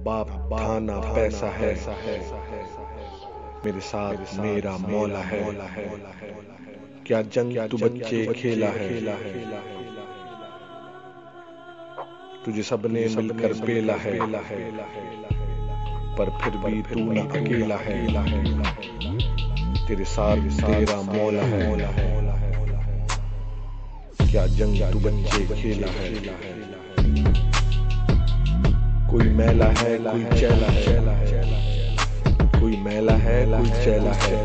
बाप था ना पैसा है, मेरे साथ मेरा मौला है। क्या जंग तू बच्चे खेला है, तुझे सबने मिलकर पेला है, पर फिर भी तू न अकेला है। तेरे साथ तेरा मौला है। क्या जंग तू बच्चे खेला है। कोई मैला है कोई चैला है, कोई मैला है कोई चैला है।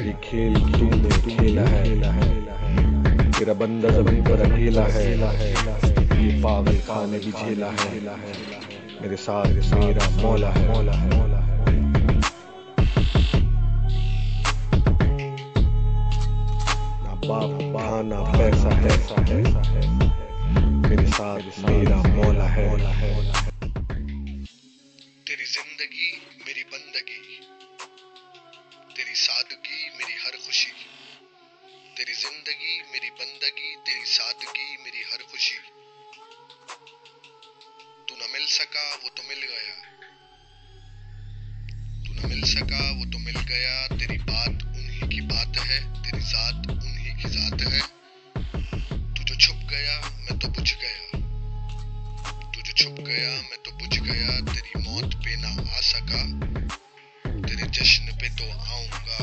ये खेल तूने खेला है। तेरा बंदा जमीन पर अकेला है, ये पागल खाने भी झेला है। मेरे साथ मेरा मौला है। ना बाप था ना पैसा है, मेरे साथ मेरा मौला है। तेरी जिंदगी मेरी बंदगी, तेरी सादगी मेरी हर खुशी। तेरी जिंदगी मेरी बंदगी, तेरी सादगी मेरी हर खुशी। तू न मिल सका वो तो मिल गया, तू न मिल सका वो तो मिल गया। तेरी बात उन्हीं की बात है, तेरी जात उन्हीं की जात है। तू जो छुप गया मैं तो बुझ गया, तू जो छुप गया मैं तो बुझ गया। तेरी मौत पे ना आ सका, तेरे जश्न पे तो आऊंगा।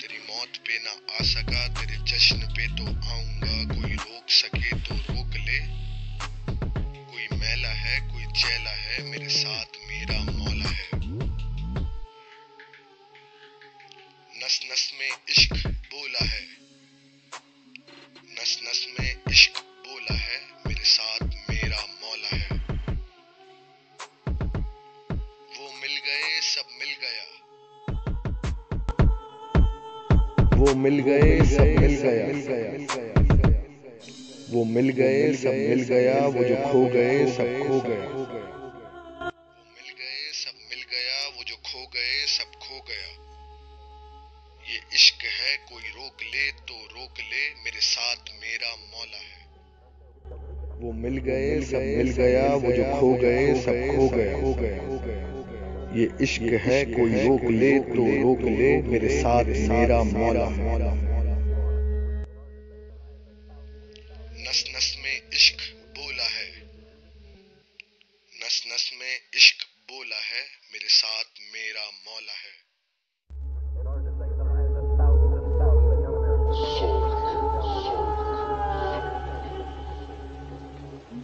तेरी मौत पे ना आ सका, तेरे जश्न पे तो आऊंगा। कोई रोक सके तो रोक ले, कोई मैला है कोई चैला है, मेरे साथ मेरा मौला है। नस नस में इश्क बोला है, नस नस में इश्क बोला है, मेरे साथ मेरा मौला है। वो मिल गए सब मिल गया, वो मिल गए सब मिल गया, वो मिल गए सब मिल गया। वो जो खो गए सब खो गया, वो मिल गए सब मिल गया। वो जो खो गए सब खो गया। ये इश्क है कोई रोक ले तो रोक ले, मेरे साथ मेरा मौला है। वो मिल गए सब मिल गया। वो जो खो गए सब खो गया। ये इश्क है कोई रोक ले तो रोक ले, मेरे साथ मेरा मौला है। नस नस में इश्क बोला है, नस नस में इश्क बोला है, मेरे साथ मेरा मौला है।